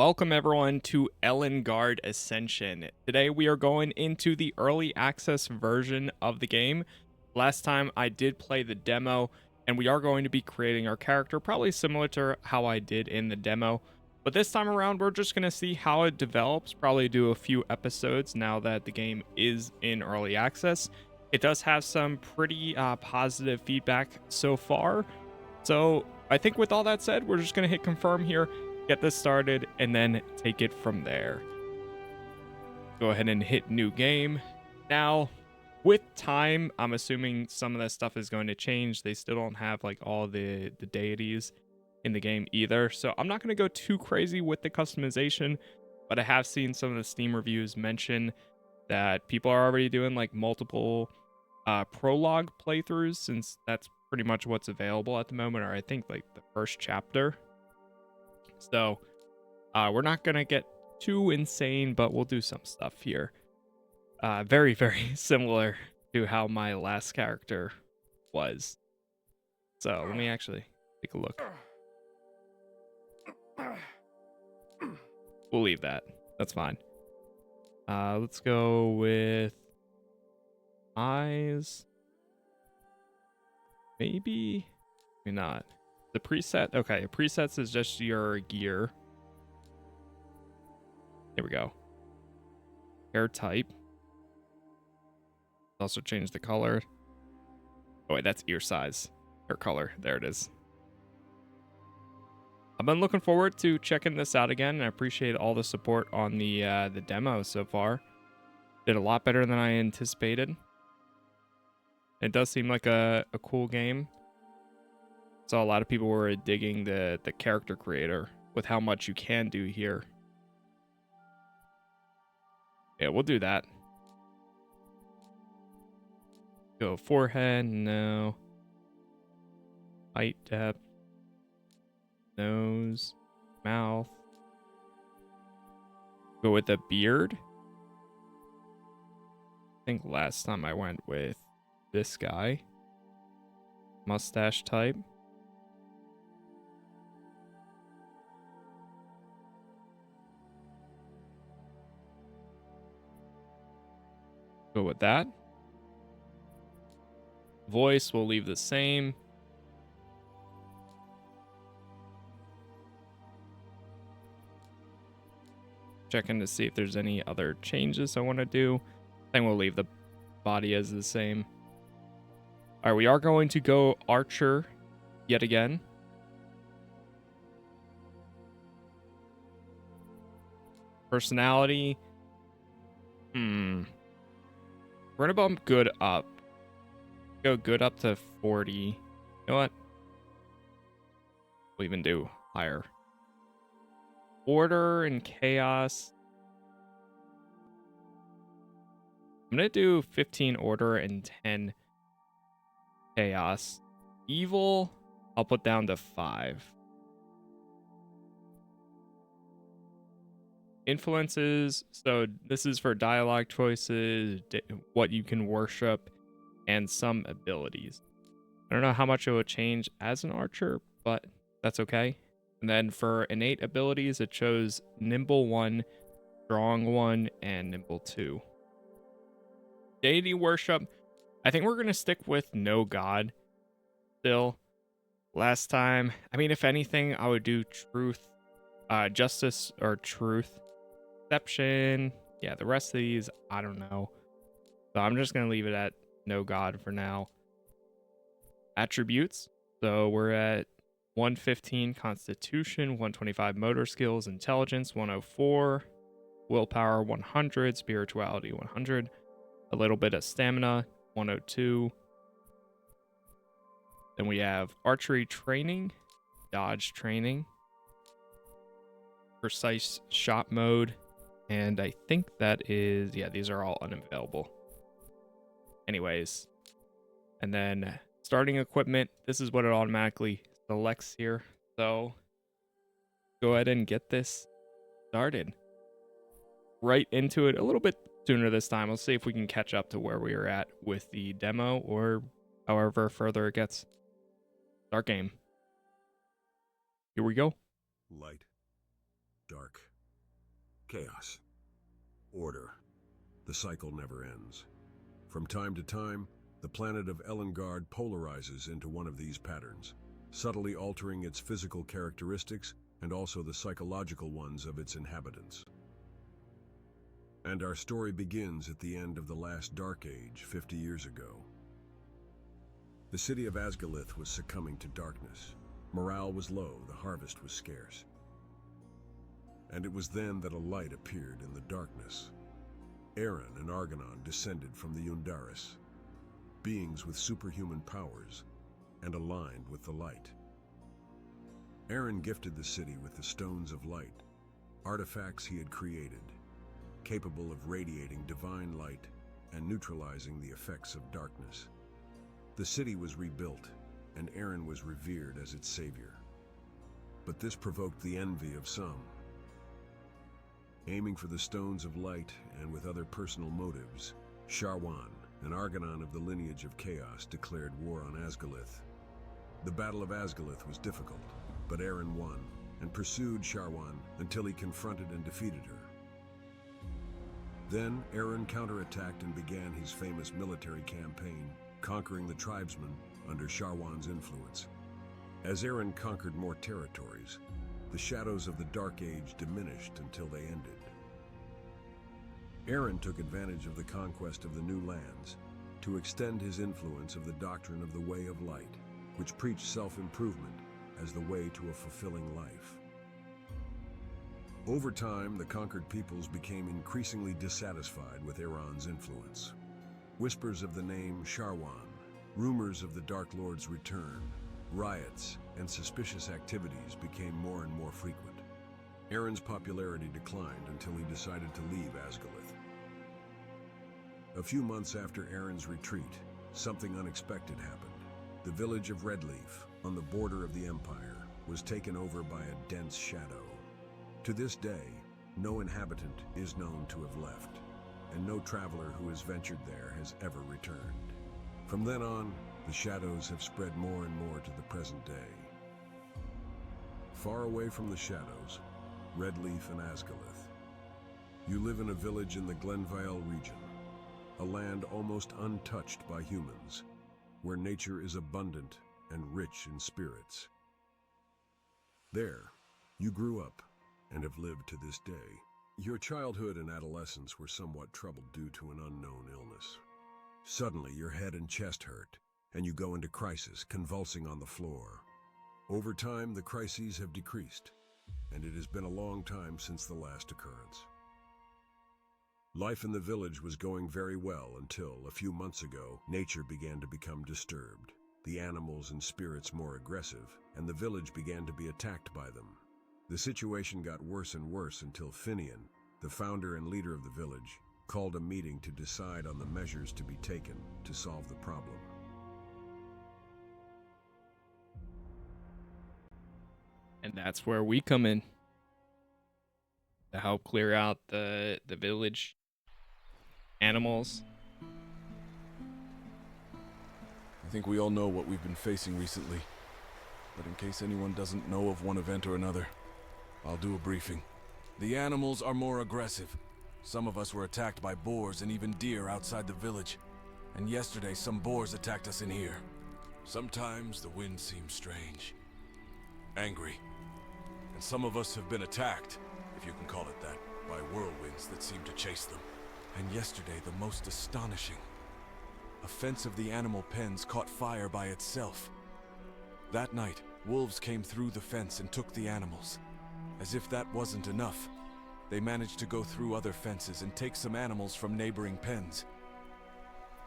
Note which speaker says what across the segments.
Speaker 1: Welcome everyone to Elengard Ascension. Today we are going into the early access version of the game. Last time I did play the demo, and we are going to be creating our character probably similar to how I did in the demo. But this time around we're just going to see how it develops, probably do a few episodes now that the game is in early access. It does have some pretty positive feedback so far. So I think with all that said, we're just going to hit confirm here, get this started, and then take it from there. Go ahead and hit new game. Now, with time, I'm assuming some of that stuff is going to change. They still don't have like all the deities in the game either. So I'm not going to go too crazy with the customization, but I have seen some of the Steam reviews mention that people are already doing like multiple prologue playthroughs, since that's pretty much what's available at the moment, or I think like the first chapter. So we're not gonna get too insane, but we'll do some stuff here. Very similar to how my last character was. So let me actually take a look. We'll leave that. That's fine. Let's go with eyes. Maybe not. The preset. Okay, presets is just your gear. There we go. Hair type. Also change the color. Oh wait, that's ear size. Hair color. There it is. I've been looking forward to checking this out again, and I appreciate all the support on the demo so far. Did a lot better than I anticipated. It does seem like a cool game. Saw a lot of people were digging the character creator with how much you can do here. Yeah, we'll do that. Go forehead, no. Height, depth, nose, mouth. Go with the beard. I think last time I went with this guy. Mustache type. Go with that. Voice we'll leave the same. Checking to see if there's any other changes I want to do. I think we'll leave the body as the same. All right, we are going to go archer yet again. Personality. We're gonna bump good up. Go good up to 40. You know what? We'll even do higher. Order and chaos. I'm gonna do 15 order and 10 chaos. Evil, I'll put down to 5. Influences, so this is for dialogue choices, what you can worship, and some abilities. I don't know how much it will change as an archer, but that's okay. And then for innate abilities, it shows nimble 1, strong 1, and nimble 2. Deity worship, I think we're going to stick with no god still. Last time, I mean, if anything, I would do truth, justice, or truth. Perception, yeah, the rest of these, I don't know. So I'm just going to leave it at no god for now. Attributes, so we're at 115 constitution, 125 motor skills, intelligence 104, willpower 100, spirituality 100, a little bit of stamina 102. Then we have archery training, dodge training, precise shot mode, and I think that is, yeah, these are all unavailable. Anyways, and then starting equipment, this is what it automatically selects here. So go ahead and get this started. Right into it a little bit sooner this time. We'll see if we can catch up to where we were at with the demo, or however further it gets. Start game. Here we go.
Speaker 2: Light, dark, Chaos. Order. The cycle never ends. From time to time, the planet of Elengard polarizes into one of these patterns, subtly altering its physical characteristics and also the psychological ones of its inhabitants. And our story begins at the end of the last Dark Age 50 years ago. The city of Asgalith was succumbing to darkness. Morale was low, the harvest was scarce. And it was then that a light appeared in the darkness. Eren and Argonon descended from the Yundaris, beings with superhuman powers and aligned with the light. Eren gifted the city with the Stones of Light, artifacts he had created, capable of radiating divine light and neutralizing the effects of darkness. The city was rebuilt, and Eren was revered as its savior. But this provoked the envy of some. Aiming for the Stones of Light and with other personal motives, Sharwan, an Argonon of the lineage of Chaos, declared war on Asgalith. The Battle of Asgalith was difficult, but Eren won and pursued Sharwan until he confronted and defeated her. Then Eren counterattacked and began his famous military campaign, conquering the tribesmen under Sharwan's influence. As Eren conquered more territories, the shadows of the Dark Age diminished until they ended. Eren took advantage of the conquest of the new lands to extend his influence of the doctrine of the Way of Light, which preached self-improvement as the way to a fulfilling life. Over time, the conquered peoples became increasingly dissatisfied with Eren's influence. Whispers of the name Sharwan, rumors of the Dark Lord's return, riots, and suspicious activities became more and more frequent. Eren's popularity declined until he decided to leave Asgalith. A few months after Eren's retreat, something unexpected happened. The village of Redleaf, on the border of the Empire, was taken over by a dense shadow. To this day, no inhabitant is known to have left, and no traveler who has ventured there has ever returned. From then on, the shadows have spread more and more to the present day. Far away from the shadows, Redleaf and Asgalith. You live in a village in the Glenvale region, a land almost untouched by humans, where nature is abundant and rich in spirits. There, you grew up and have lived to this day. Your childhood and adolescence were somewhat troubled due to an unknown illness. Suddenly, your head and chest hurt, and you go into crisis, convulsing on the floor. Over time, the crises have decreased, and it has been a long time since the last occurrence. Life in the village was going very well until, a few months ago, nature began to become disturbed, the animals and spirits more aggressive, and the village began to be attacked by them. The situation got worse and worse until Finian, the founder and leader of the village, called a meeting to decide on the measures to be taken to solve the problem.
Speaker 1: And that's where we come in to help clear out the village animals.
Speaker 3: I think we all know what we've been facing recently, but in case anyone doesn't know of one event or another, I'll do a briefing. The animals are more aggressive. Some of us were attacked by boars and even deer outside the village, and yesterday some boars attacked us in here. Sometimes the wind seems strange, angry, and some of us have been attacked, if you can call it that, by whirlwinds that seem to chase them. And yesterday, the most astonishing. A fence of the animal pens caught fire by itself. That night, wolves came through the fence and took the animals. As if that wasn't enough, they managed to go through other fences and take some animals from neighboring pens.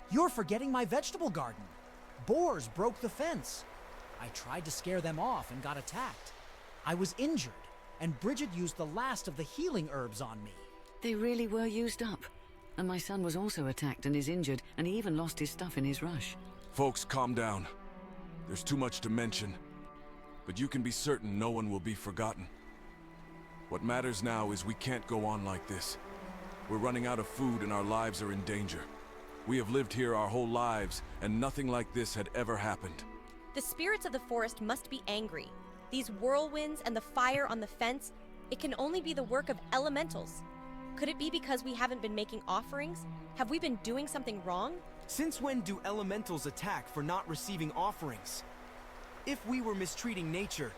Speaker 4: You're forgetting my vegetable garden. Boars broke the fence. I tried to scare them off and got attacked. I was injured, and Bridget used the last of the healing herbs on me.
Speaker 5: They really were used up. And my son was also attacked and is injured, and he even lost his stuff in his rush.
Speaker 3: Folks, calm down. There's too much to mention. But you can be certain no one will be forgotten. What matters now is we can't go on like this. We're running out of food and our lives are in danger. We have lived here our whole lives, and nothing like this had ever happened.
Speaker 6: The spirits of the forest must be angry. These whirlwinds and the fire on the fence, it can only be the work of elementals. Could it be because we haven't been making offerings? Have we been doing something wrong?
Speaker 7: Since when do elementals attack for not receiving offerings? If we were mistreating nature,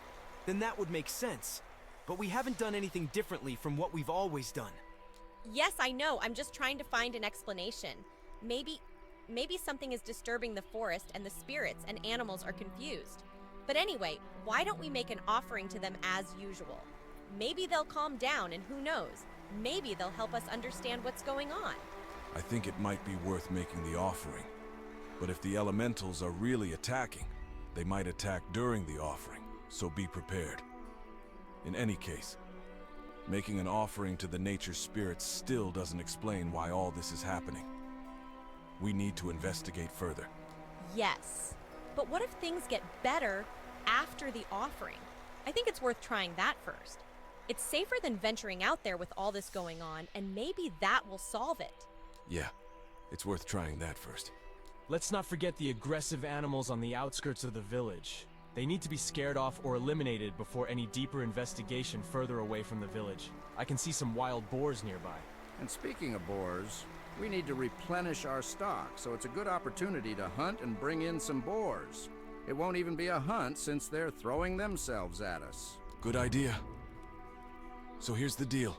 Speaker 7: then that would make sense. But we haven't done anything differently from what we've always done.
Speaker 6: Yes, I know. I'm just trying to find an explanation. Maybe something is disturbing the forest and the spirits and animals are confused. But anyway, why don't we make an offering to them as usual? Maybe they'll calm down, and who knows? Maybe they'll help us understand what's going on.
Speaker 3: I think it might be worth making the offering. But if the elementals are really attacking, they might attack during the offering, so be prepared. In any case, making an offering to the nature spirits still doesn't explain why all this is happening. We need to investigate further.
Speaker 6: Yes. But what if things get better after the offering? I think it's worth trying that first. It's safer than venturing out there with all this going on, and maybe that will solve it.
Speaker 3: Yeah, it's worth trying that first.
Speaker 8: Let's not forget the aggressive animals on the outskirts of the village. They need to be scared off or eliminated before any deeper investigation further away from the village. I can see some wild boars nearby.
Speaker 9: And speaking of boars, we need to replenish our stock, so it's a good opportunity to hunt and bring in some boars. It won't even be a hunt since they're throwing themselves at us.
Speaker 3: Good idea. So here's the deal.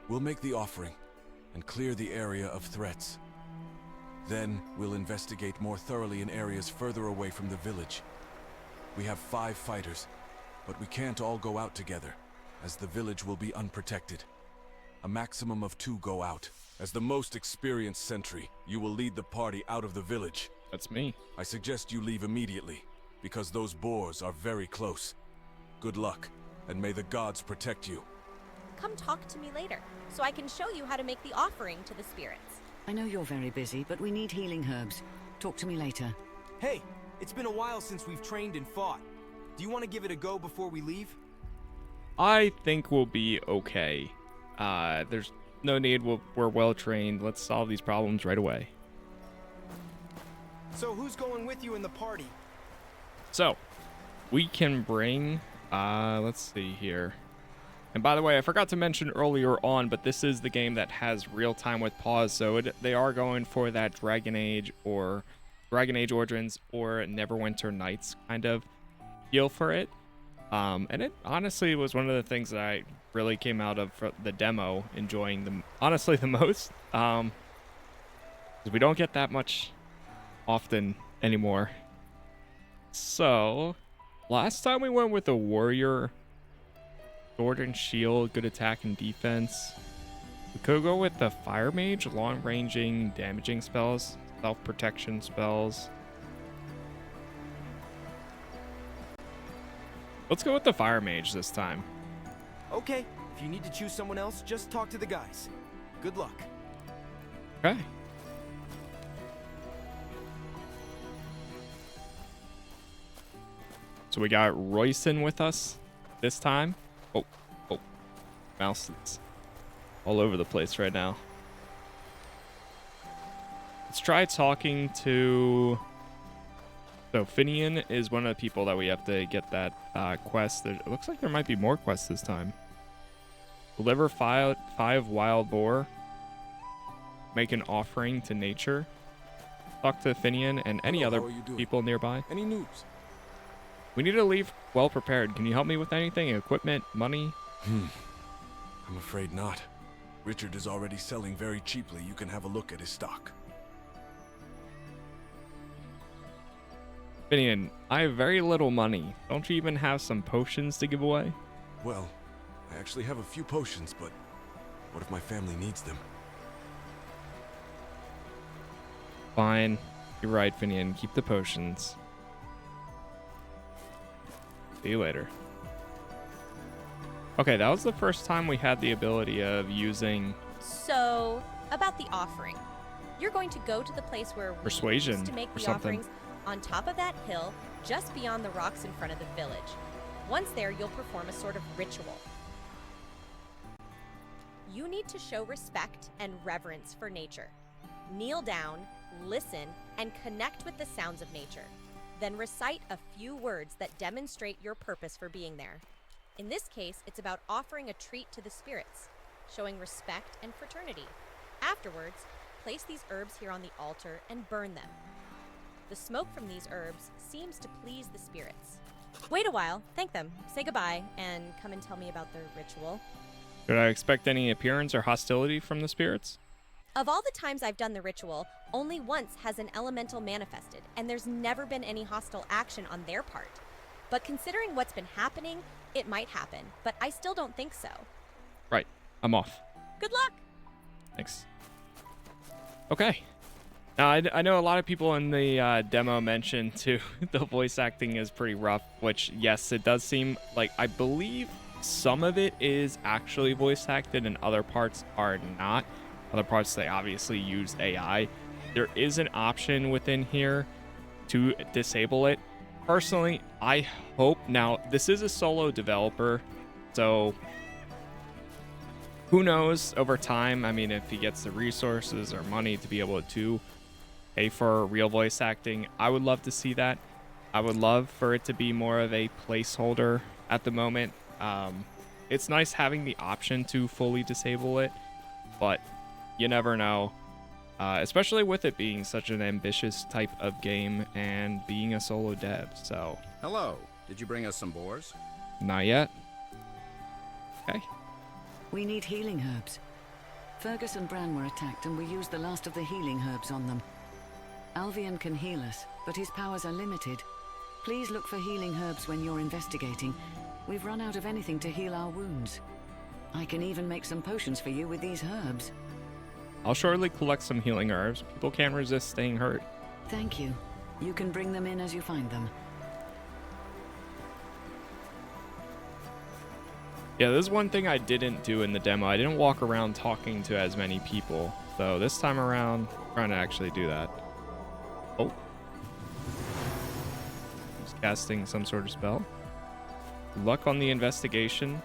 Speaker 3: We'll make the offering and clear the area of threats. Then we'll investigate more thoroughly in areas further away from the village. We have 5 fighters, but we can't all go out together, as the village will be unprotected. A maximum of 2 go out. As the most experienced sentry, you will lead the party out of the village.
Speaker 1: That's me.
Speaker 3: I suggest you leave immediately, because those boars are very close. Good luck, and may the gods protect you.
Speaker 6: Come talk to me later, so I can show you how to make the offering to the spirits.
Speaker 5: I know you're very busy, but we need healing herbs. Talk to me later.
Speaker 7: Hey, it's been a while since we've trained and fought. Do you want to give it a go before we leave?
Speaker 1: I think we'll be okay. There's no need. We're well trained. Let's solve these problems right away.
Speaker 7: So who's going with you in the party?
Speaker 1: So, we can bring, let's see here. And by the way, I forgot to mention earlier on, but this is the game that has real time with pause, so they are going for that Dragon Age Origins or Neverwinter Nights kind of feel for it. And it honestly was one of the things that I really came out of the demo enjoying honestly the most. Because we don't get that much often anymore. So, last time we went with a warrior, sword and shield, good attack and defense. We could go with the fire mage, long-ranging damaging spells, self-protection spells. Let's go with the fire mage this time.
Speaker 7: Okay, if you need to choose someone else, just talk to the guys. Good luck.
Speaker 1: Okay. So we got Royson with us this time. Oh, mouse is all over the place right now. Let's try talking to... So Finian is one of the people that we have to get that quest. It looks like there might be more quests this time. Deliver 5 wild boar. Make an offering to nature. Talk to Finian and any
Speaker 3: Hello,
Speaker 1: other
Speaker 3: how are you doing?
Speaker 1: people nearby.
Speaker 3: Any news?
Speaker 1: We need to leave well prepared. Can you help me with anything? Equipment? Money?
Speaker 3: I'm afraid not. Richard is already selling very cheaply. You can have a look at his stock.
Speaker 1: Finian, I have very little money. Don't you even have some potions to give away?
Speaker 3: Well, I actually have a few potions, but what if my family needs them?
Speaker 1: Fine. You're right, Finian. Keep the potions. See you later. Okay, that was the first time we had the ability of using
Speaker 6: So, about the offering. You're going to go to the place where we
Speaker 1: Persuasion
Speaker 6: used to make
Speaker 1: or
Speaker 6: the
Speaker 1: something.
Speaker 6: offerings on top of that hill, just beyond the rocks in front of the village. Once there, you'll perform a sort of ritual. You need to show respect and reverence for nature. Kneel down, listen, and connect with the sounds of nature. Then recite a few words that demonstrate your purpose for being there. In this case, it's about offering a treat to the spirits. showing respect and fraternity. Afterwards, place these herbs here on the altar and burn them. The smoke from these herbs seems to please the spirits. Wait a while, thank them, say goodbye, and come and tell me about the ritual.
Speaker 1: Should I expect any appearance or hostility from the spirits?
Speaker 6: Of all the times I've done the ritual, only once has an elemental manifested, and there's never been any hostile action on their part. But considering what's been happening, it might happen, but I still don't think so.
Speaker 1: Right. I'm off.
Speaker 6: Good luck!
Speaker 1: Thanks. Okay. Now, I know a lot of people in the demo mentioned, too, the voice acting is pretty rough, which, yes, it does seem like, I believe some of it is actually voice acted and other parts are not. Other parts, they obviously use AI. There is an option within here to disable it. Personally, I hope, now, this is a solo developer, so who knows over time, I mean, if he gets the resources or money to be able to pay for real voice acting, I would love to see that. I would love for it to be more of a placeholder at the moment. It's nice having the option to fully disable it, but you never know, especially with it being such an ambitious type of game and being a solo dev, so.
Speaker 9: Hello. Did you bring us some boars?
Speaker 1: Not yet. Okay.
Speaker 5: We need healing herbs. Fergus and Bran were attacked and we used the last of the healing herbs on them. Alvian can heal us, but his powers are limited. Please look for healing herbs when you're investigating. We've run out of anything to heal our wounds. I can even make some potions for you with these herbs.
Speaker 1: I'll shortly collect some healing herbs. People can't resist staying hurt.
Speaker 5: Thank you. You can bring them in as you find them.
Speaker 1: Yeah, this is one thing I didn't do in the demo. I didn't walk around talking to as many people. So this time around, I'm trying to actually do that. Oh. Just casting some sort of spell. Luck on the investigation.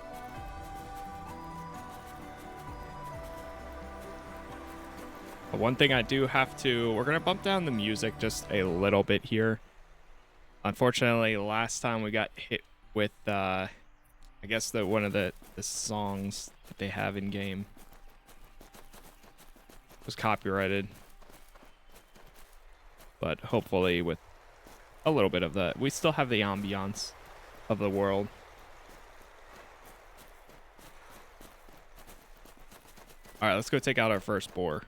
Speaker 1: But one thing I do have to, we're going to bump down the music just a little bit here. Unfortunately, last time we got hit with, I guess one of the songs that they have in game was copyrighted. But hopefully with a little bit of that, we still have the ambiance of the world. All right, let's go take out our first boar.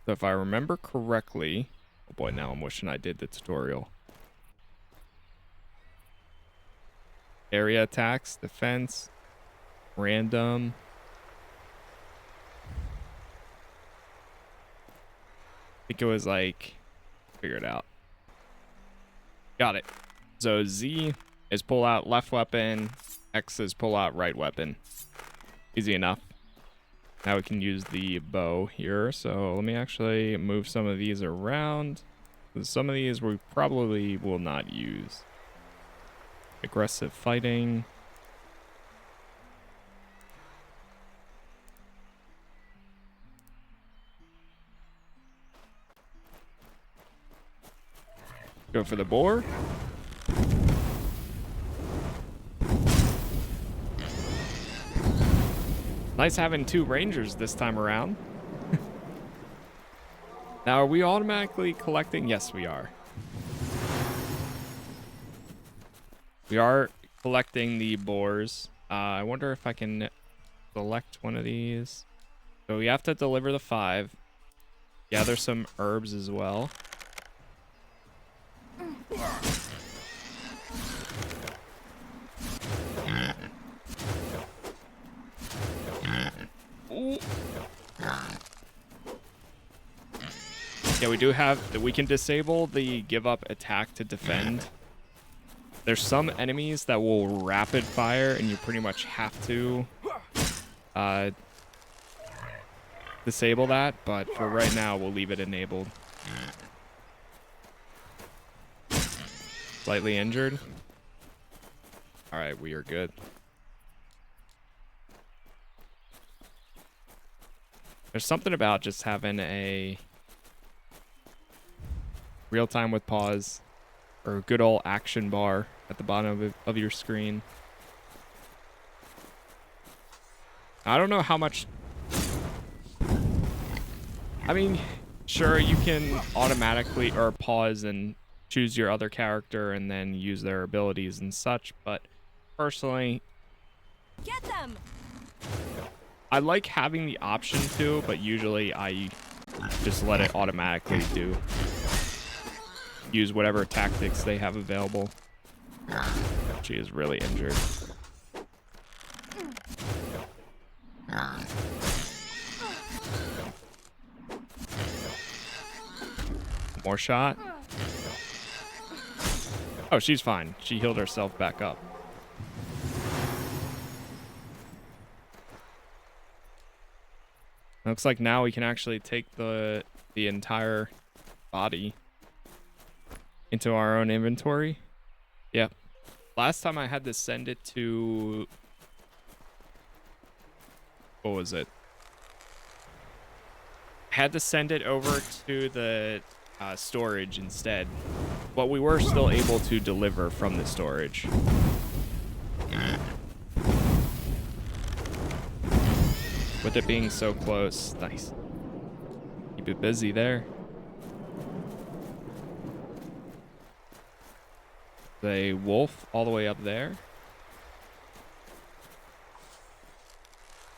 Speaker 1: So if I remember correctly, oh boy, now I'm wishing I did the tutorial. Area attacks, defense, random. I think it was like, figure it out. Got it. So Z is pull out left weapon, X is pull out right weapon. Easy enough. Now we can use the bow here. So let me actually move some of these around. Some of these we probably will not use. Aggressive fighting. Go for the boar. Nice having two rangers this time around. Now, are we automatically collecting? Yes, we are. We are collecting the boars. I wonder if I can select one of these. So we have to deliver the 5. Gather some herbs as well. Ooh. Yeah, we do have that. We can disable the give up attack to defend. There's some enemies that will rapid fire and you pretty much have to disable that, but for right now we'll leave it enabled. Slightly injured. All right, we are good. There's something about just having a real time with pause or a good old action bar at the bottom of your screen. I don't know how much... I mean, sure, you can automatically or pause and choose your other character and then use their abilities and such, but personally,
Speaker 10: Get them!
Speaker 1: I like having the option to, but usually I just let it automatically use whatever tactics they have available. She is really injured. More shot. Oh, she's fine. She healed herself back up. Looks like now we can actually take the entire body into our own inventory. Yep. Last time I had to send it to... What was it? I had to send it over to the storage instead. But we were still able to deliver from the storage. With it being so close. Nice. Keep it busy there. The wolf all the way up there.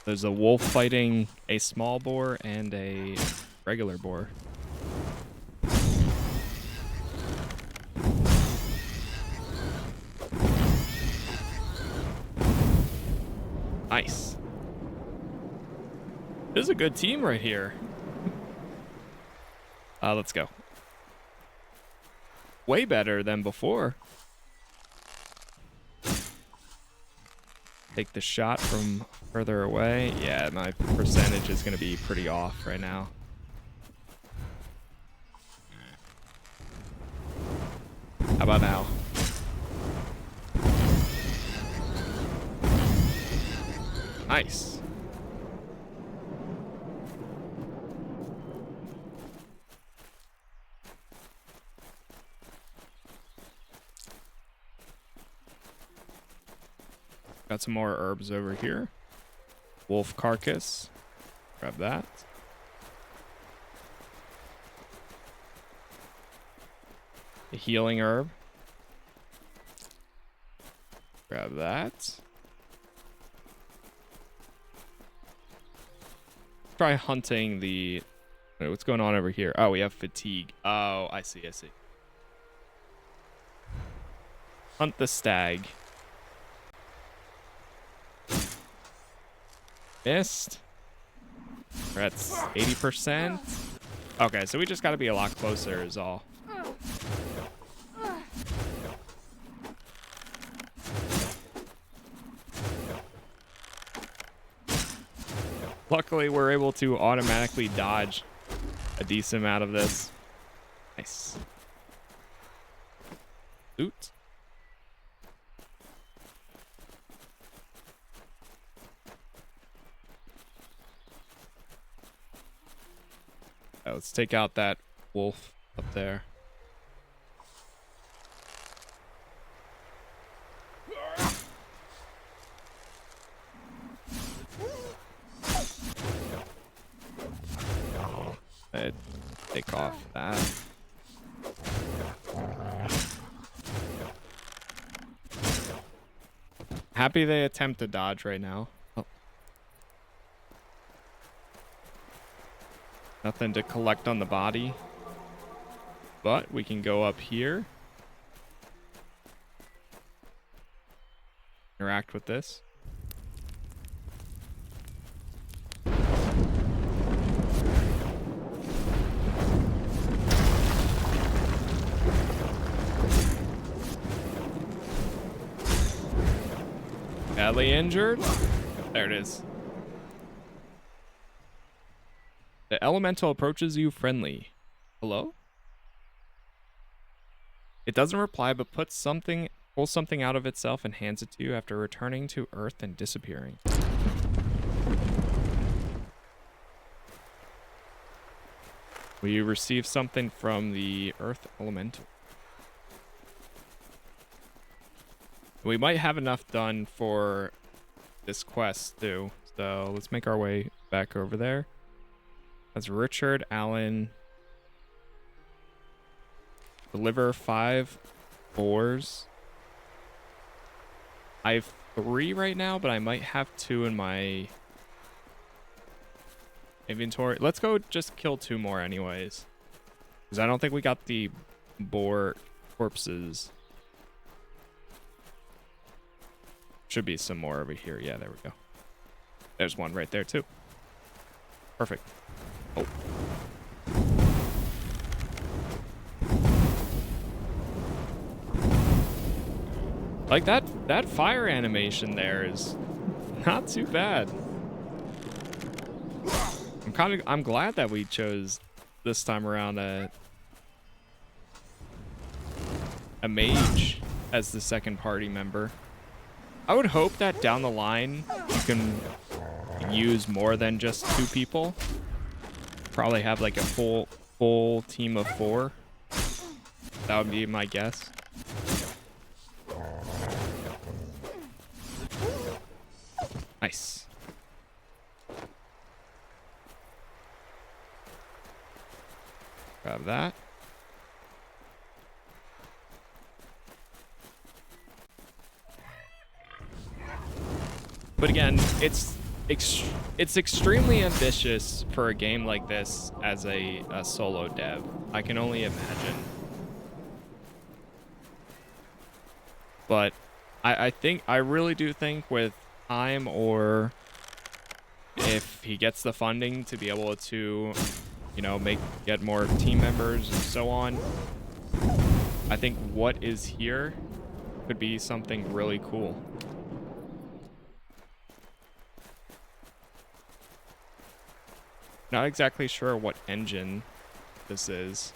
Speaker 1: There's a wolf fighting a small boar and a regular boar. Nice. This is a good team right here. Let's go. Way better than before. Take the shot from further away. Yeah, my percentage is going to be pretty off right now. How about now? Nice. Got some more herbs over here. Wolf carcass. Grab that. A healing herb. Grab that. Try hunting the... Wait, what's going on over here? Oh, we have fatigue. Oh, I see, I see. Hunt the stag. Missed. We're at 80%. Okay, so we just got to be a lot closer is all. Luckily, we're able to automatically dodge a decent amount of this. Nice. Loot. Let's take out that wolf up there. Take off that. Happy they attempt to dodge right now. Oh. Nothing to collect on the body. But we can go up here. Interact with this. Badly injured. There it is. The elemental approaches you friendly. Hello? It doesn't reply, but pulls something out of itself and hands it to you after returning to Earth and disappearing. Will you receive something from the Earth Elemental? We might have enough done for this quest too. So let's make our way back over there. That's Richard, Allen. Deliver 5 boars. I have 3 right now, but I might have 2 in my inventory. Let's go just kill 2 more anyways. Because I don't think we got the boar corpses. Should be some more over here. Yeah, there we go. There's one right there too. Perfect. Oh. Like that fire animation there is not too bad. I'm glad that we chose this time around a mage as the second party member. I would hope that down the line you can use more than just 2 people. Probably have like a full team of 4. That would be my guess. Nice. Grab that. But again, it's extremely ambitious for a game like this as a solo dev. I can only imagine. But I really do think with time, or if he gets the funding to be able to, you know, get more team members and so on, I think what is here could be something really cool. Not exactly sure what engine this is.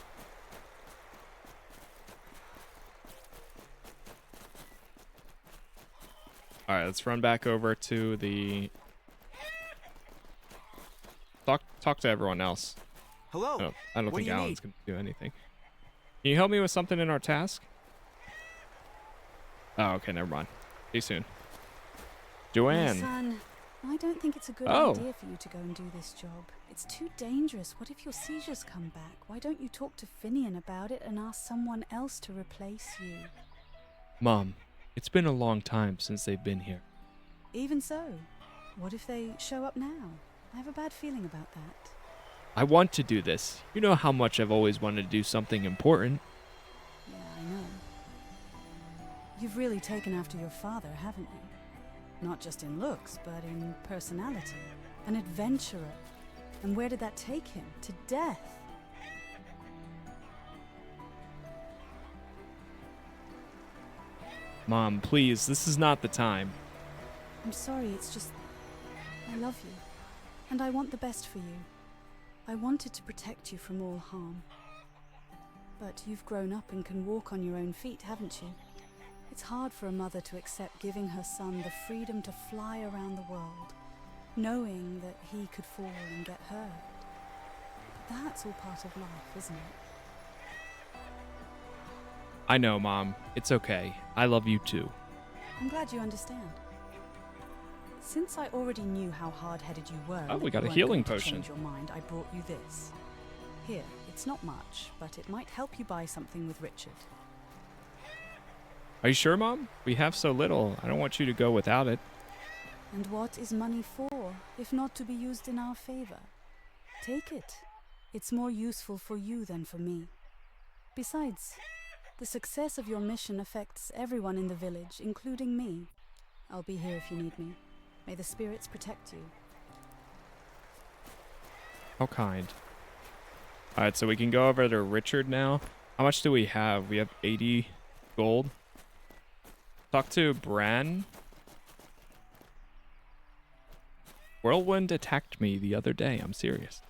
Speaker 1: All right, let's run back over to the talk to everyone else.
Speaker 7: Hello.
Speaker 1: I don't
Speaker 7: What
Speaker 1: think
Speaker 7: do you
Speaker 1: Alan's
Speaker 7: need?
Speaker 1: gonna do anything. Can you help me with something in our task? Oh, okay, never mind. See you soon. Joanne.
Speaker 10: Son, I don't think it's a good
Speaker 1: Oh.
Speaker 10: idea for you to go and do this job. It's too dangerous. What if your seizures come back? Why don't you talk to Finian about it and ask someone else to replace you?
Speaker 1: Mom, it's been a long time since they've been here.
Speaker 10: Even so, what if they show up now? I have a bad feeling about that.
Speaker 1: I want to do this. You know how much I've always wanted to do something important.
Speaker 10: Yeah, I know. You've really taken after your father, haven't you? Not just in looks, but in personality. An adventurer. And where did that take him? To death.
Speaker 1: Mom, please, this is not the time.
Speaker 10: I'm sorry, it's just... I love you. And I want the best for you. I wanted to protect you from all harm. But you've grown up and can walk on your own feet, haven't you? It's hard for a mother to accept giving her son the freedom to fly around the world, knowing that he could fall and get hurt. But that's all part of life, isn't it?
Speaker 1: I know, Mom. It's okay. I love you too.
Speaker 10: I'm glad you understand. Since I already knew how hard-headed you were,
Speaker 1: Oh,
Speaker 10: and
Speaker 1: we
Speaker 10: that
Speaker 1: got
Speaker 10: you
Speaker 1: a
Speaker 10: weren't
Speaker 1: healing
Speaker 10: going to
Speaker 1: potion.
Speaker 10: change your mind, I brought you this. Here, it's not much, but it might help you buy something with Richard.
Speaker 1: Are you sure, Mom? We have so little. I don't want you to go without it.
Speaker 10: And what is money for, if not to be used in our favor? Take it. It's more useful for you than for me. Besides, the success of your mission affects everyone in the village, including me. I'll be here if you need me. May the spirits protect you.
Speaker 1: How kind. Alright, so we can go over to Richard now. How much do we have? We have 80 gold. Talk to Bran. Whirlwind attacked me the other day. I'm serious.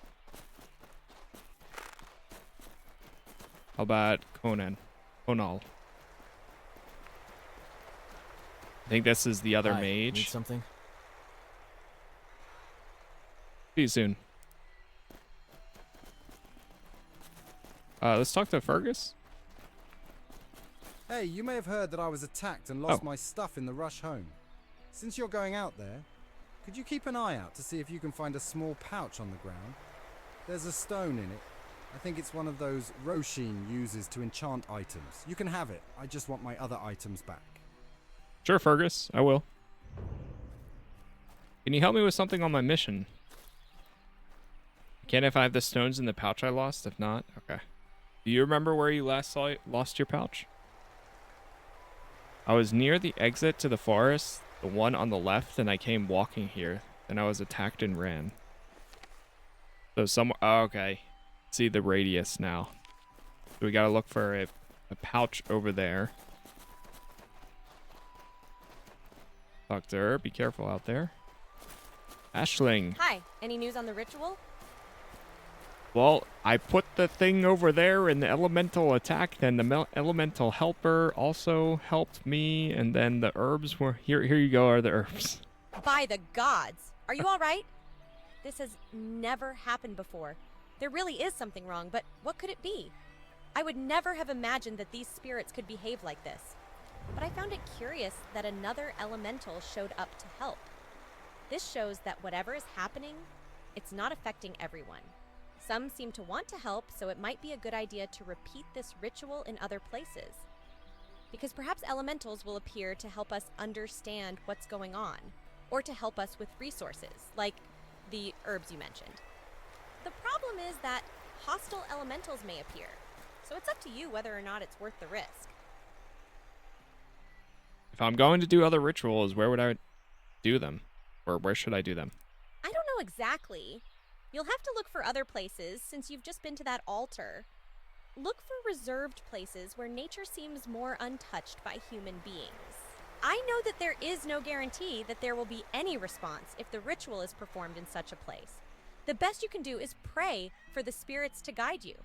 Speaker 1: How about Conal? I think this is the other
Speaker 8: Hi,
Speaker 1: mage.
Speaker 8: Need something?
Speaker 1: See you soon. Let's talk to Fergus.
Speaker 11: Hey, you may have heard that I was attacked and lost
Speaker 1: Oh.
Speaker 11: my stuff in the rush home. Since you're going out there, Could you keep an eye out to see if you can find a small pouch on the ground? There's a stone in it. I think it's one of those Roshin uses to enchant items. You can have it. I just want my other items back.
Speaker 1: Sure, Fergus, I will. Can you help me with something on my mission? Can if I have the stones in the pouch I lost? If not, okay. Do you remember where you last lost your pouch? I was near the exit to the forest, the one on the left, and I came walking here. Then I was attacked and ran. So somewhere, oh, okay. See the radius now. So we gotta look for a pouch over there. Talk to her, be careful out there. Ashling.
Speaker 6: Hi, any news on the ritual?
Speaker 1: Well, I put the thing over there and the elemental attacked, and the elemental helper also helped me, and then the herbs were here you go are the herbs.
Speaker 6: By the gods. Are you all right? This has never happened before. There really is something wrong, but what could it be? I would never have imagined that these spirits could behave like this. But I found it curious that another elemental showed up to help. This shows that whatever is happening, it's not affecting everyone. Some seem to want to help, so it might be a good idea to repeat this ritual in other places. Because perhaps elementals will appear to help us understand what's going on, or to help us with resources, like the herbs you mentioned. The problem is that hostile elementals may appear, so it's up to you whether or not it's worth the risk.
Speaker 1: If I'm going to do other rituals, where would I do them? Or where should I do them?
Speaker 6: I don't know exactly. You'll have to look for other places since you've just been to that altar. Look for reserved places where nature seems more untouched by human beings. I know that there is no guarantee that there will be any response if the ritual is performed in such a place. The best you can do is pray for the spirits to guide you.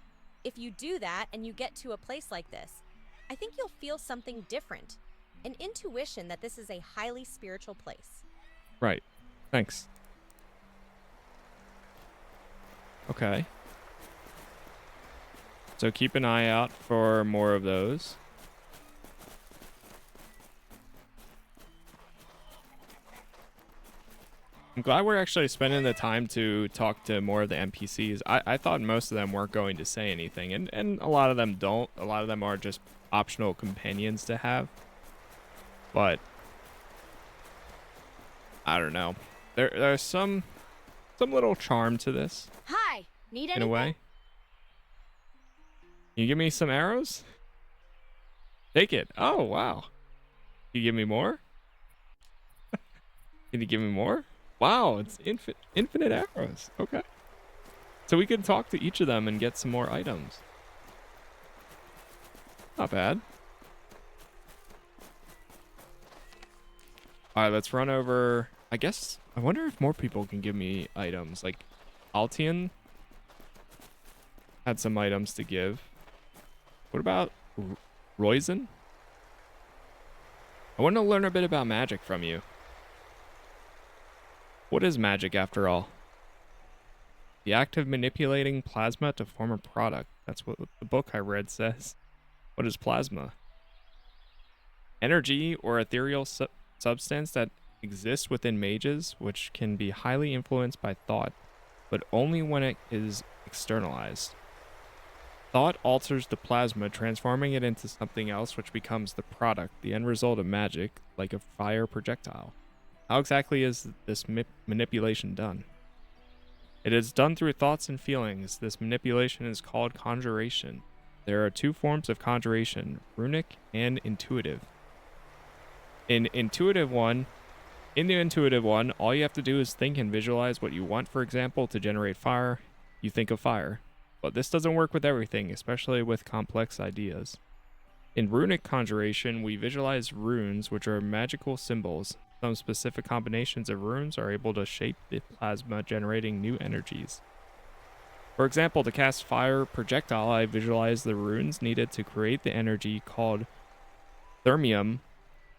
Speaker 6: If you do that and you get to a place like this, I think you'll feel something different. An intuition that this is a highly spiritual place.
Speaker 1: Right. Thanks. Okay. So keep an eye out for more of those. I'm glad we're actually spending the time to talk to more of the NPCs. I thought most of them weren't going to say anything, and a lot of them don't. A lot of them are just optional companions to have. But I don't know. There's some little charm to this.
Speaker 12: Hi, need anything?
Speaker 1: In a way. Can you give me some arrows? Take it. Oh, wow. Can you give me more? Can you give me more? Wow, it's infinite arrows. Okay. So we can talk to each of them and get some more items. Not bad. Alright, let's run over. I guess, I wonder if more people can give me items. Like, Altian had some items to give. What about Roizen? I want to learn a bit about magic from you. What is magic, after all? The act of manipulating plasma to form a product. That's what the book I read says. What is plasma? Energy or ethereal substance that exists within mages, which can be highly influenced by thought, but only when it is externalized. Thought alters the plasma, transforming it into something else, which becomes the product, the end result of magic, like a fire projectile. How exactly is this manipulation done? It is done through thoughts and feelings. This manipulation is called conjuration. There are two forms of conjuration, runic and intuitive. In the intuitive one, all you have to do is think and visualize what you want. For example, to generate fire, you think of fire. But this doesn't work with everything, especially with complex ideas. In runic conjuration, we visualize runes, which are magical symbols. Some specific combinations of runes are able to shape the plasma, generating new energies. For example, to cast fire projectile, I visualize the runes needed to create the energy called thermium,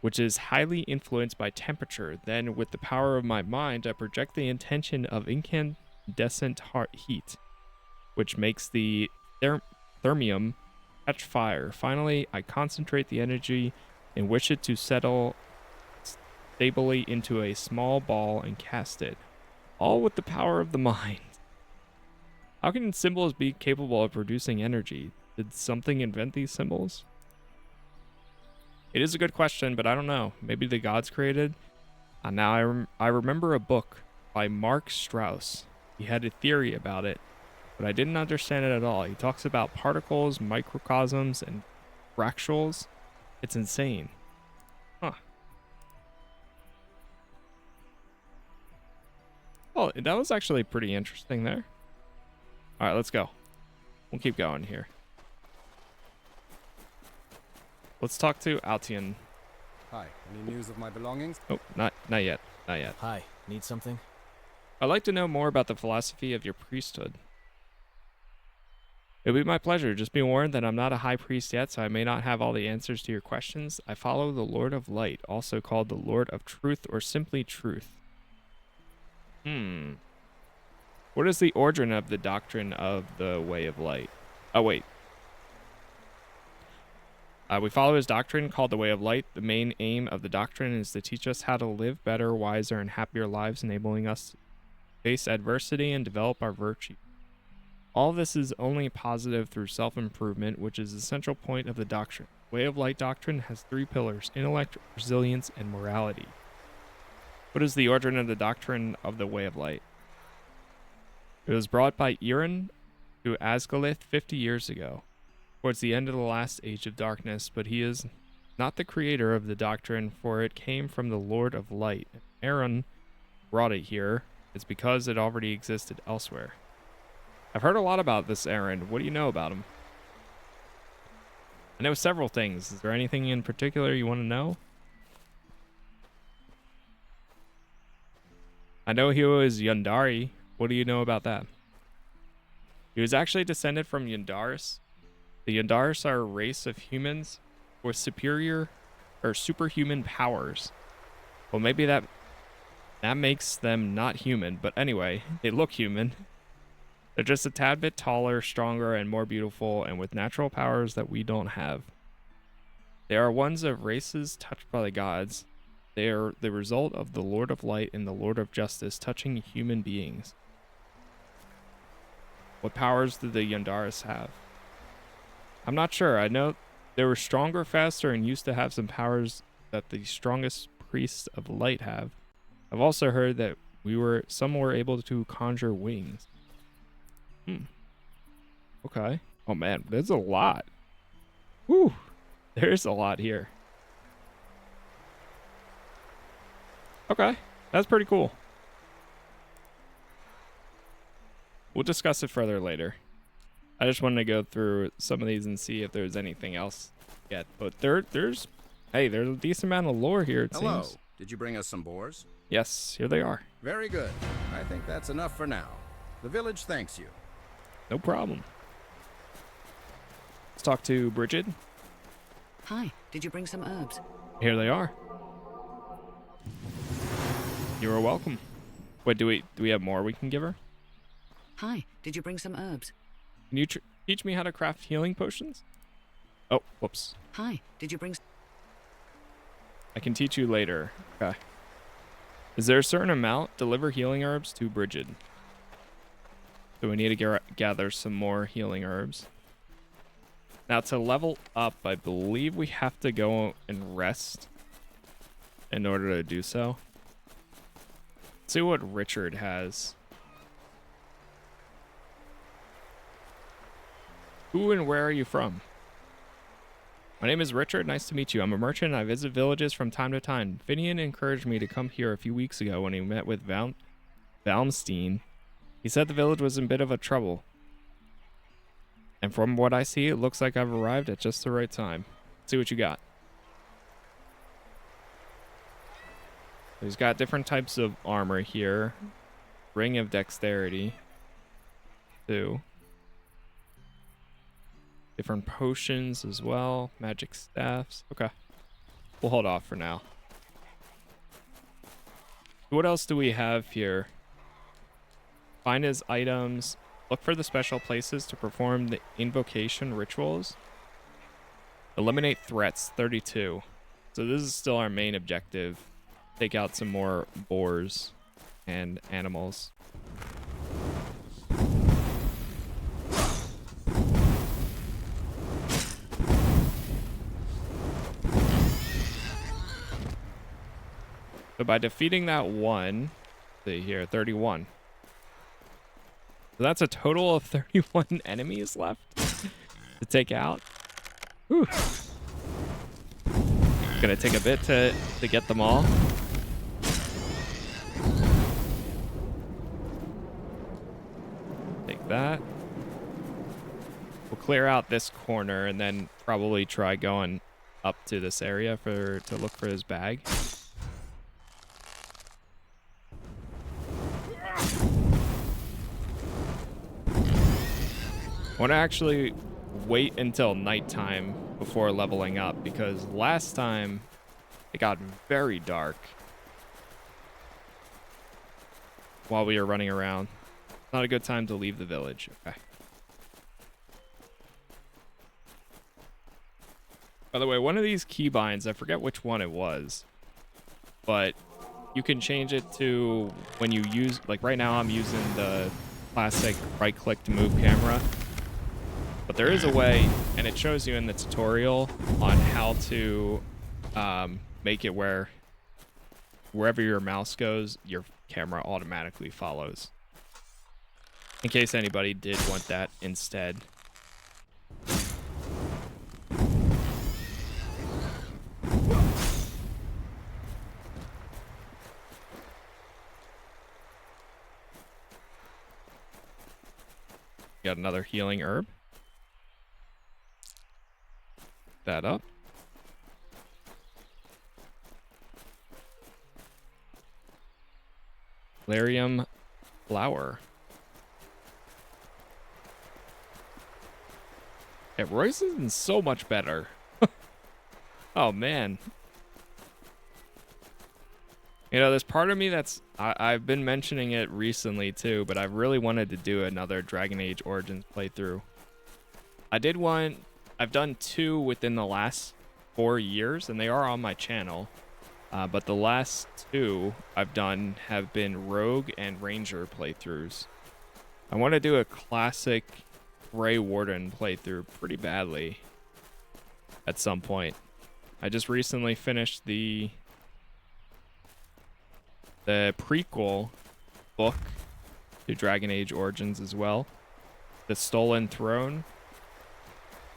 Speaker 1: which is highly influenced by temperature. Then, with the power of my mind, I project the intention of incandescent heat, which makes the thermium catch fire. Finally, I concentrate the energy and wish it to settle stably into a small ball and cast it, all with the power of the mind. How can symbols be capable of producing energy? Did something invent these symbols? It is a good question, but I don't know. Maybe the gods created? Now I remember a book by Mark Strauss. He had a theory about it, but I didn't understand it at all. He talks about particles, microcosms, and fractals. It's insane. Huh. Well, that was actually pretty interesting there. All right, let's go. We'll keep going here. Let's talk to Altian.
Speaker 11: Hi, any news of my belongings?
Speaker 1: Oh, not yet. Not yet.
Speaker 8: Hi, need something?
Speaker 1: I'd like to know more about the philosophy of your priesthood. It would be my pleasure. Just be warned that I'm not a high priest yet, so I may not have all the answers to your questions. I follow the Lord of Light, also called the Lord of Truth or simply Truth. What is the origin of the doctrine of the Way of Light? Oh, wait. We follow his doctrine called the Way of Light. The main aim of the doctrine is to teach us how to live better, wiser, and happier lives, enabling us to face adversity and develop our virtue. All this is only positive through self-improvement, which is the central point of the doctrine. Way of Light doctrine has 3 pillars: intellect, resilience, and morality. What is the origin of the doctrine of the Way of Light? It was brought by Iran to Asgalith 50 years ago, towards the end of the last age of darkness, but he is not the creator of the doctrine, for it came from the Lord of Light. Aaron brought it here. It's because it already existed elsewhere. I've heard a lot about this Aaron. What do you know about him? I know several things. Is there anything in particular you want to know? I know he was Yundari. What do you know about that? He was actually descended from Yundaris. The Yundaris are a race of humans with superior or superhuman powers. Well, maybe that makes them not human, but anyway, they look human. They're just a tad bit taller, stronger, and more beautiful, and with natural powers that we don't have. They are ones of races touched by the gods. They are the result of the Lord of Light and the Lord of Justice touching human beings. What powers do the Yundaris have? I'm not sure. I know they were stronger, faster, and used to have some powers that the strongest priests of light have. I've also heard that some were able to conjure wings. Okay. Oh man, there's a lot. Whew. There's a lot here. Okay, that's pretty cool. We'll discuss it further later. I just wanted to go through some of these and see if there's anything else yet. But there's a decent amount of lore here, it
Speaker 9: Hello.
Speaker 1: seems.
Speaker 9: Did you bring us some boars?
Speaker 1: Yes, here they are.
Speaker 9: Very good. I think that's enough for now. The village thanks you.
Speaker 1: No problem. Let's talk to Bridget.
Speaker 5: Hi, did you bring some herbs?
Speaker 1: Here they are. You are welcome. Wait, do we have more we can give her?
Speaker 5: Hi, did you bring some herbs?
Speaker 1: Can you teach me how to craft healing potions? Oh, whoops.
Speaker 5: Hi, did you bring...
Speaker 1: I can teach you later. Okay. Is there a certain amount? Deliver healing herbs to Bridget. So we need to gather some more healing herbs. Now to level up, I believe we have to go and rest in order to do so. Let's see what Richard has. Who and where are you from? My name is Richard. Nice to meet you. I'm a merchant. I visit villages from time to time. Finian encouraged me to come here a few weeks ago when he met with Valmstein. He said the village was in a bit of a trouble. And from what I see, it looks like I've arrived at just the right time. Let's see what you got. He's got different types of armor here. Ring of Dexterity. 2. Different potions as well. Magic staffs. Okay. We'll hold off for now. What else do we have here? Find his items. Look for the special places to perform the invocation rituals. Eliminate threats. 32. So this is still our main objective. take out some more boars and animals. So by defeating that one, see here, 31. So that's a total of 31 enemies left to take out. Whew. Gonna take a bit to get them all. Take that. We'll clear out this corner and then probably try going up to this area to look for his bag. I want to actually wait until nighttime before leveling up, because last time it got very dark while we were running around. Not a good time to leave the village. Okay. By the way, one of these keybinds, I forget which one it was, but you can change it to when you use, like right now I'm using the classic right click to move camera. But there is a way, and it shows you in the tutorial on how to make it where wherever your mouse goes, your camera automatically follows. In case anybody did want that instead. Got another healing herb. That up. Larium flower. Yeah, Royce is so much better. Oh man. You know, there's part of me that's I've been mentioning it recently too, but I really wanted to do another Dragon Age Origins playthrough. I did one. I've done 2 within the last 4 years, and they are on my channel. But the last 2 I've done have been Rogue and Ranger playthroughs. I want to do a classic Grey Warden playthrough pretty badly at some point. I just recently finished the prequel book to Dragon Age Origins as well, The Stolen Throne.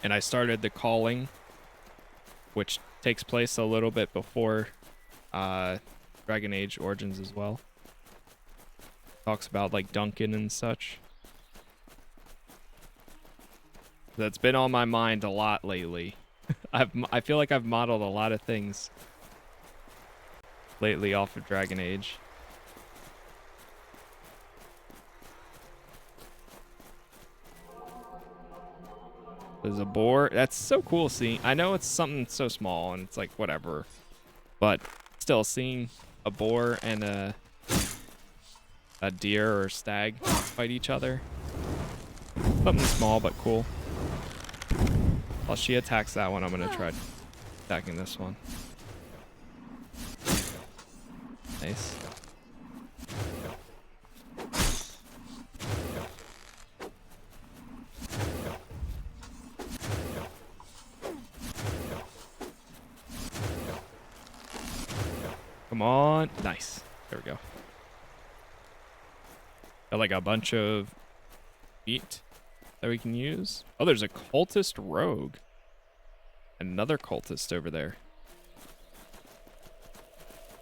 Speaker 1: And I started The Calling, which takes place a little bit before Dragon Age Origins as well. Talks about like Duncan and such. That's been on my mind a lot lately. I feel like I've modeled a lot of things lately off of Dragon Age. There's a boar. That's so cool seeing. I know it's something so small and it's like whatever, but still seeing a boar and a deer or stag fight each other. Something small but cool. While she attacks that one, I'm gonna try attacking this one. Nice. Come on. Nice. There we go. Got like a bunch of meat that we can use. Oh, there's a cultist rogue. Another cultist over there.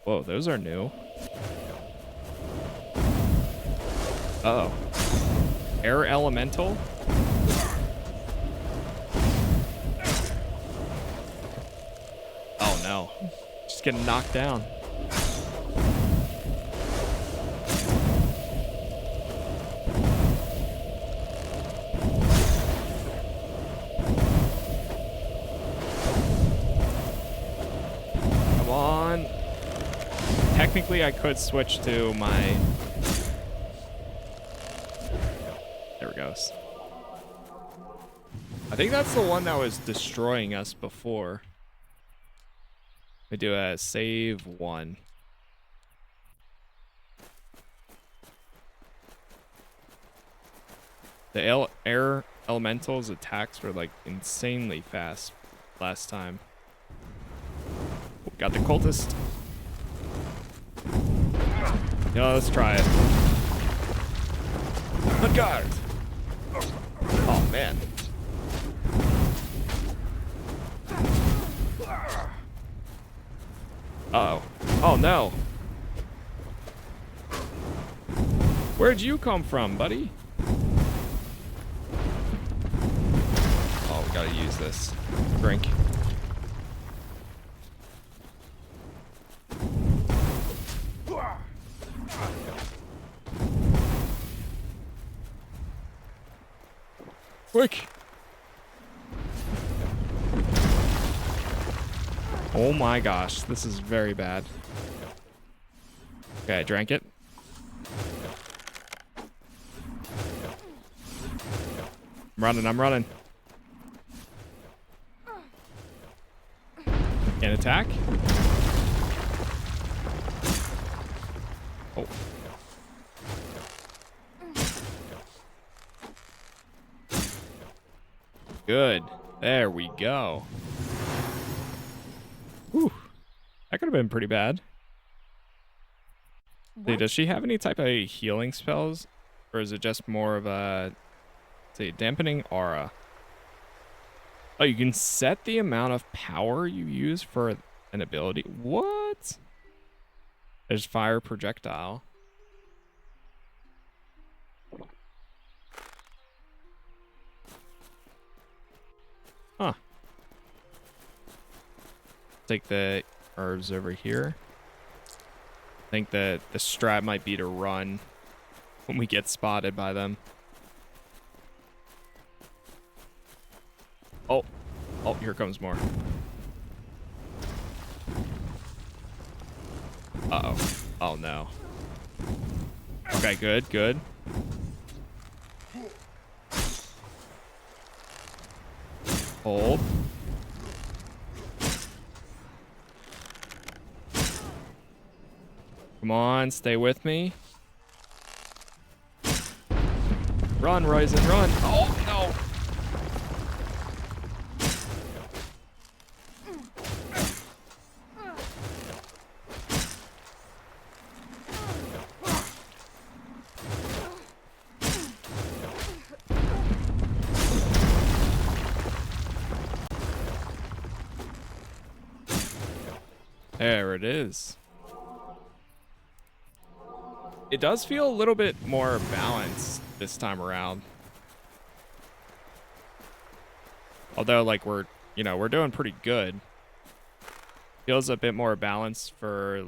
Speaker 1: Whoa, those are new. Uh-oh. Air elemental? Oh no. Just getting knocked down. Come on. Technically, I could switch to my... There it goes. I think that's the one that was destroying us before. We do a save 1. The air elementals attacks were like insanely fast last time. Got the cultist. Yeah, let's try it. Elengard. Oh man. Uh-oh. Oh no. Where'd you come from, buddy? Oh, we gotta use this. Drink. Quick! Oh my gosh, this is very bad. Okay, I drank it. I'm running. Can't attack. Oh. Good. There we go. Whew. That could have been pretty bad. Hey, does she have any type of healing spells? Or is it just more of a, say, dampening aura? Oh, you can set the amount of power you use for an ability. What? There's fire projectile. Huh. Take the herbs over here. I think that the strat might be to run when we get spotted by them. Oh. Oh, here comes more. Uh-oh. Oh, no. Okay, good, good. Hold. Come on, stay with me. Run, Ryzen, run. Oh, no. There it is. It does feel a little bit more balanced this time around. Although, like, we're doing pretty good. Feels a bit more balanced for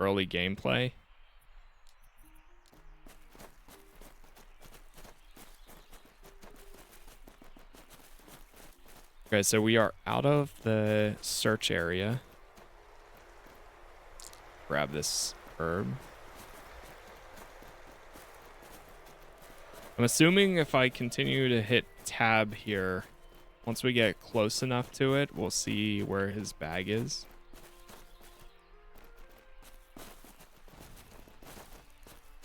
Speaker 1: early gameplay. Okay, so we are out of the search area. Grab this herb. I'm assuming if I continue to hit tab here, once we get close enough to it, we'll see where his bag is.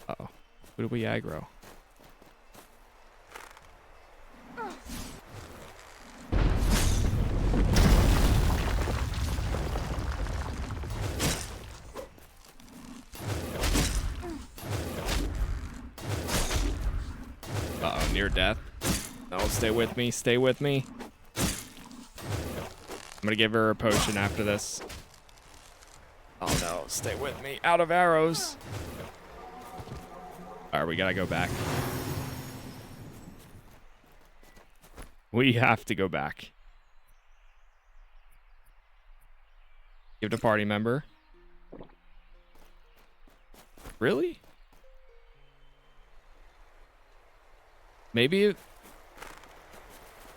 Speaker 1: Uh-oh. Who do we aggro? Uh-oh, near death. No, stay with me, stay with me. I'm gonna give her a potion after this. Oh no, stay with me. Out of arrows. Alright, we gotta go back. We have to go back. Give it a party member. Really? Maybe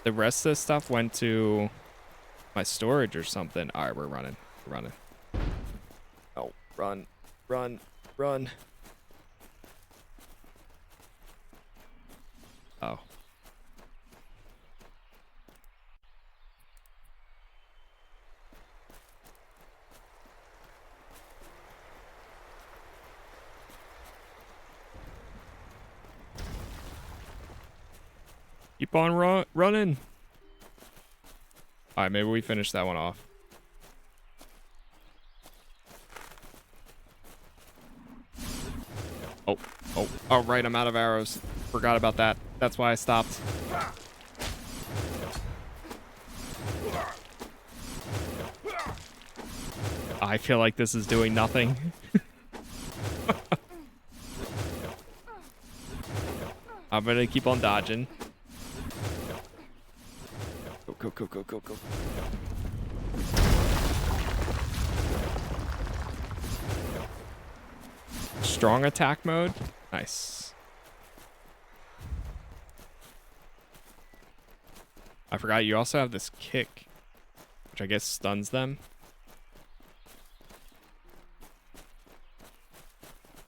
Speaker 1: the rest of this stuff went to my storage or something. All right, we're running. We're running. Oh, run, run, run. Oh. Keep on running. All right, maybe we finish that one off. Oh, right, I'm out of arrows. Forgot about that. That's why I stopped. I feel like this is doing nothing. I'm gonna keep on dodging. Go, go, go, go, go, go. Strong attack mode. Nice. I forgot you also have this kick, which I guess stuns them.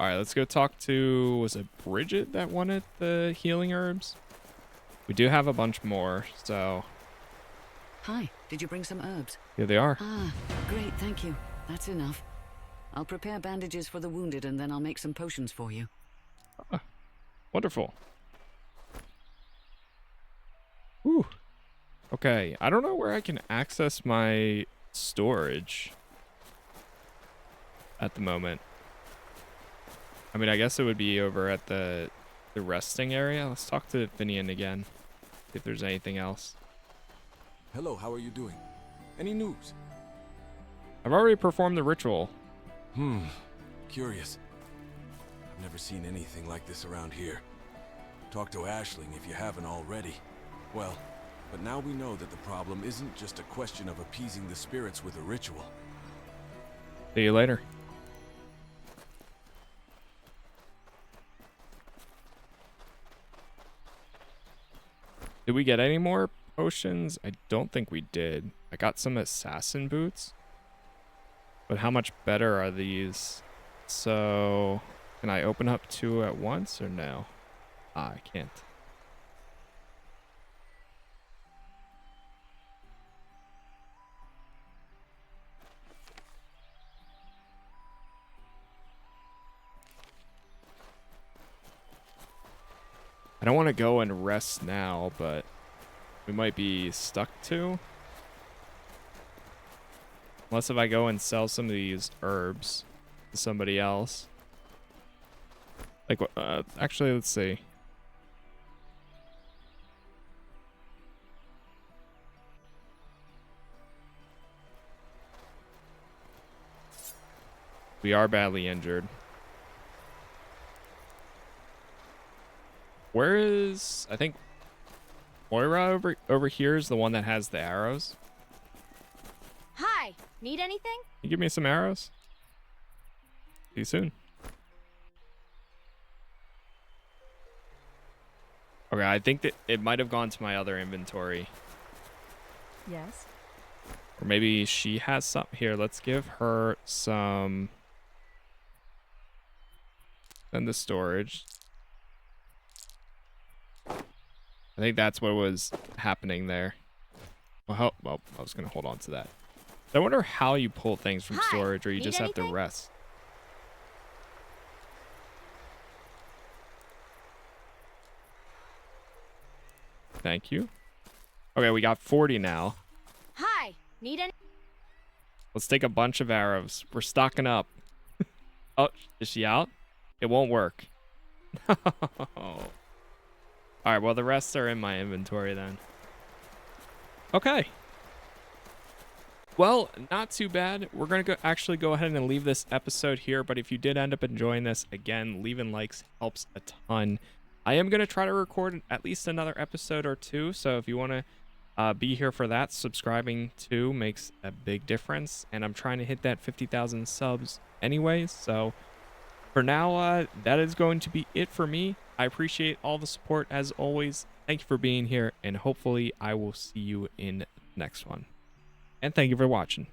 Speaker 1: All right, let's go talk to, was it Bridget that wanted the healing herbs? We do have a bunch more, so.
Speaker 5: Hi, did you bring some herbs?
Speaker 1: Here they are.
Speaker 5: Ah, great, thank you. That's enough. I'll prepare bandages for the wounded and then I'll make some potions for you.
Speaker 1: Wonderful. Whew. Okay, I don't know where I can access my storage at the moment. I mean, I guess it would be over at the resting area. Let's talk to Finian again, see if there's anything else.
Speaker 3: Hello, how are you doing? Any news?
Speaker 1: I've already performed the ritual.
Speaker 3: Curious. I've never seen anything like this around here. Talk to Aisling if you haven't already. Well, but now we know that the problem isn't just a question of appeasing the spirits with a ritual.
Speaker 1: See you later. Did we get any more potions? I don't think we did. I got some assassin boots. But how much better are these? So, can I open up 2 at once or no? Ah, I can't. I don't want to go and rest now, but we might be stuck to. Unless if I go and sell some of these herbs to somebody else. Like, actually, let's see. We are badly injured. Where is, I think, Moira over here is the one that has the arrows.
Speaker 6: Hi, need anything?
Speaker 1: Can you give me some arrows? See you soon. Okay, I think that it might have gone to my other inventory.
Speaker 12: Yes.
Speaker 1: Or maybe she has some. Here, let's give her some. Then the storage. I think that's what was happening there. Well, I was going to hold on to that. I wonder how you pull things from storage, or you just have to rest. Thank you. Okay, we got 40 now.
Speaker 6: Hi, need any?
Speaker 1: Let's take a bunch of arrows. We're stocking up. Oh, is she out? It won't work. All right, well, the rest are in my inventory then. Okay. Well, not too bad. We're going to actually go ahead and leave this episode here, but if you did end up enjoying this, again, leaving likes helps a ton. I am going to try to record at least another episode or two, so if you want to be here for that, subscribing too makes a big difference, and I'm trying to hit that 50,000 subs anyways, so for now, that is going to be it for me. I appreciate all the support as always. Thank you for being here, and hopefully I will see you in the next one. And thank you for watching.